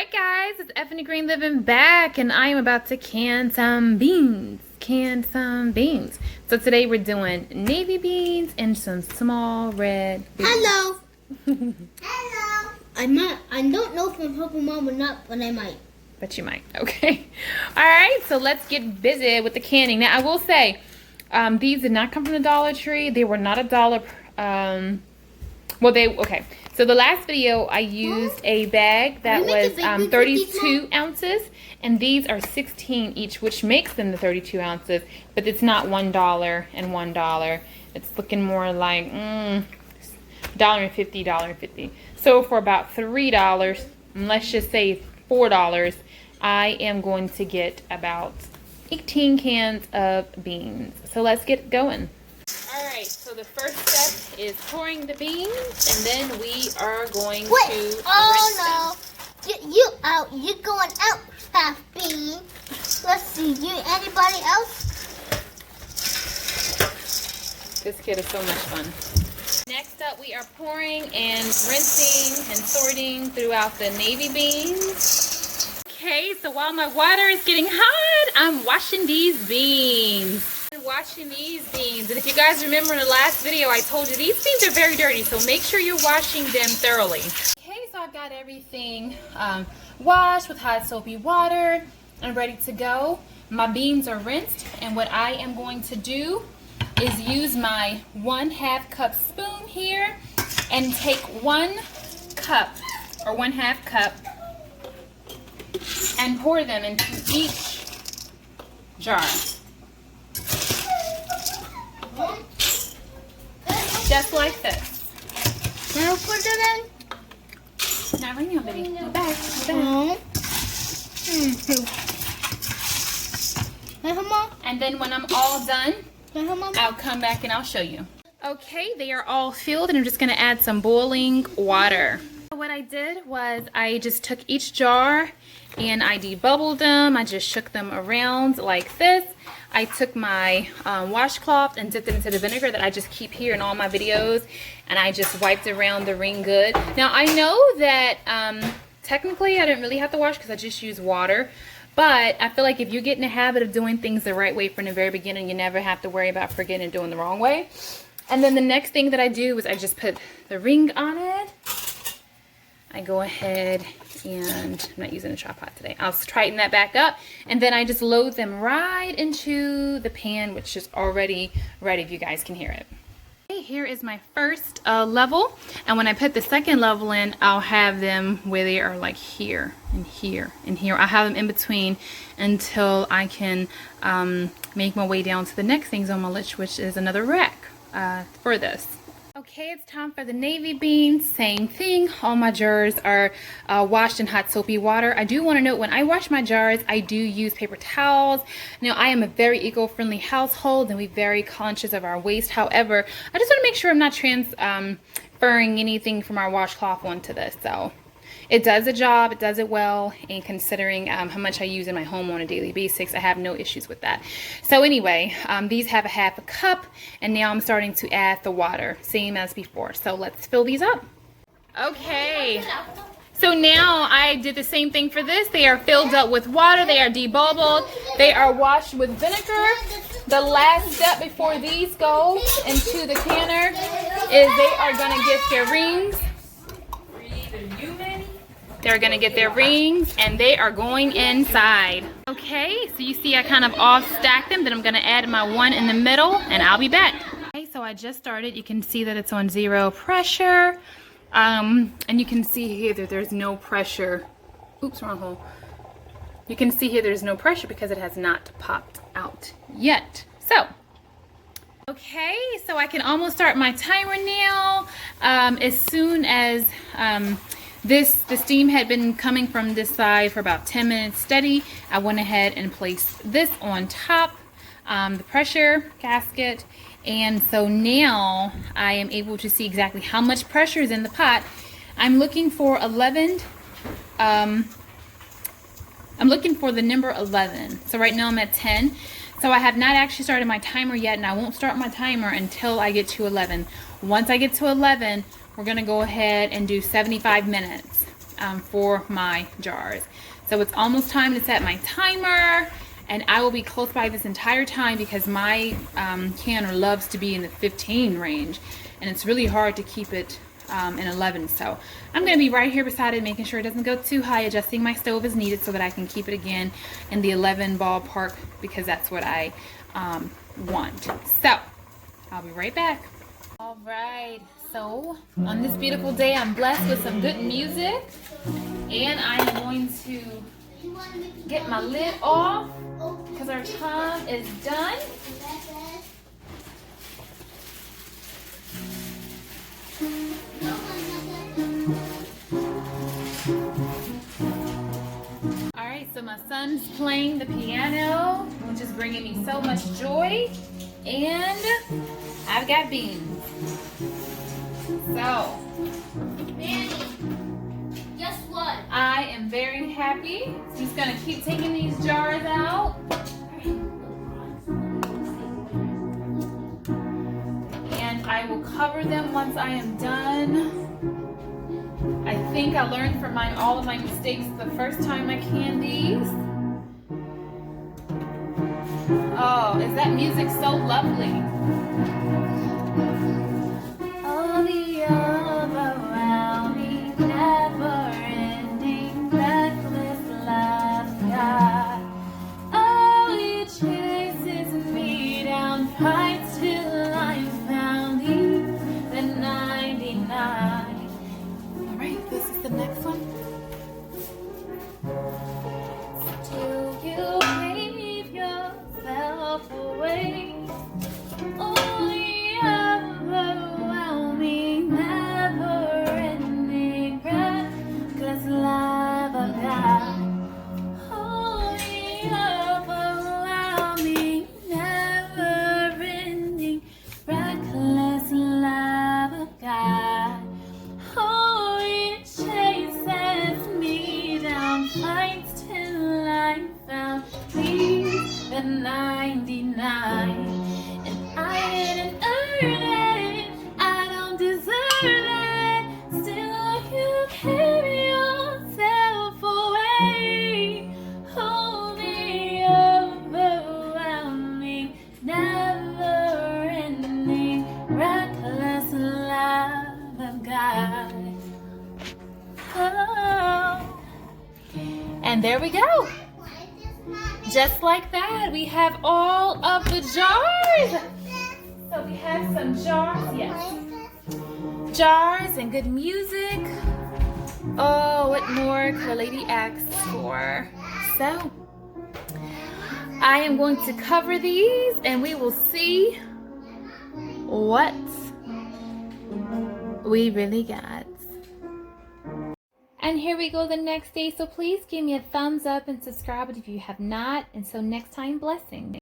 Hi guys, it's Effany Green Living back, and I am about to can some beans. So today we're doing navy beans and some small red beans. Hello. Hello. I don't know if I'm helping Mom or not, but I might. But you might. Okay. All right. So let's get busy with the canning. Now I will say, these did not come from the Dollar Tree. They were not $1. Okay. So the last video I used a bag that was 32 ounces, and these are 16 each, which makes them the 32 ounces. But it's not $1 and $1. It's looking more like $1.50, $1.50. So for about $3, and let's just say $4, I am going to get about 18 cans of beans. So let's get going. Alright, so the first step is pouring the beans, and then we are going to rinse them. You're going out, half bean. Let's see, anybody else? This kid is so much fun. Next up, we are pouring and rinsing and sorting throughout the navy beans. Okay, so while my water is getting hot, I'm washing these beans. And if you guys remember in the last video, I told you these beans are very dirty, so make sure you're washing them thoroughly. Okay, so I've got everything washed with hot soapy water and ready to go. My beans are rinsed, and what I am going to do is use my 1/2 cup spoon here and take 1 cup or 1/2 cup and pour them into each jar. Just like this. Now put them in. Not right now, baby. Go back. And then when I'm all done, I'll come back and I'll show you. Okay, they are all filled, and I'm just going to add some boiling water. What I did was I just took each jar and I debubbled them. I just shook them around like this. I took my washcloth and dipped it into the vinegar that I just keep here in all my videos, and I just wiped around the ring good. Now I know that technically I didn't really have to wash because I just used water, but I feel like if you get in the habit of doing things the right way from the very beginning, you never have to worry about forgetting and doing the wrong way. And then the next thing that I do is I just put the ring on it. I go ahead and I'm not using a chop pot today. I'll tighten that back up, and then I just load them right into the pan, which is already ready if you guys can hear it. Okay, here is my first level, and when I put the second level in, I'll have them where they are like here and here and here. I'll have them in between until I can make my way down to the next things on my list, which is another rack for this. Okay, it's time for the navy beans. Same thing. All my jars are washed in hot soapy water. I do want to note, when I wash my jars, I do use paper towels. Now, I am a very eco-friendly household, and we're very conscious of our waste. However, I just want to make sure I'm not transferring anything from our washcloth onto this. So it does the job, it does it well, and considering how much I use in my home on a daily basis, I have no issues with that. So anyway, these have a 1/2 cup, and now I'm starting to add the water, same as before. So let's fill these up. Okay, so now I did the same thing for this. They are filled up with water, they are debubbled, they are washed with vinegar. The last step before these go into the canner is they are going to get their rings. They're going to get their rings, and they are going inside. Okay, so you see I kind of off stack them. Then I'm going to add my one in the middle, and I'll be back. Okay, so I just started. You can see that it's on 0 pressure. And you can see here that there's no pressure. Oops, wrong hole. You can see here there's no pressure because it has not popped out yet. So, okay, so I can almost start my timer now. As soon as the steam had been coming from this side for about 10 minutes steady, I went ahead and placed this on top, the pressure gasket, and so now I am able to see exactly how much pressure is in the pot. I'm looking for 11. I'm looking for the number 11. So right now I'm at 10. So I have not actually started my timer yet, and I won't start my timer until I get to 11. Once I get to 11, we're going to go ahead and do 75 minutes. for my jars. So it's almost time to set my timer, and I will be close by this entire time because my canner loves to be in the 15 range, and it's really hard to keep it in 11. So I'm going to be right here beside it, making sure it doesn't go too high, adjusting my stove as needed so that I can keep it again in the 11 ballpark, because that's what I want. So I'll be right back. All right, so on this beautiful day, I'm blessed with some good music, and I'm going to get my lid off because our time is done. All right, so my son's playing the piano, which is bringing me so much joy, and I've got beans. So, Manny, guess what? I am very happy. I'm just gonna keep taking these jars out. And I will cover them once I am done. I think I learned from all of my mistakes the first time I canned these. Oh, is that music so lovely? All the overwhelming, never-ending, reckless love God. Oh, it chases me down, fights till I found the 99. All right, this is the next one. Still you gave yourself away. Oh, overwhelming, never-ending, reckless love of God. Holy, overwhelming, never-ending, reckless love of God. Oh, it chases me down, fights till I found the 99. And I didn't earn it, I don't deserve it. Still, you gave yourself away. Oh, the overwhelming, never-ending, reckless love of God. Oh. And there we go. Just like that, we have all of the jars. So we have some jars, yes. Jars and good music. Oh, what more could a lady ask for? So, I am going to cover these and we will see what we really got. And here we go the next day. So please give me a thumbs up and subscribe if you have not. And so next time, blessings.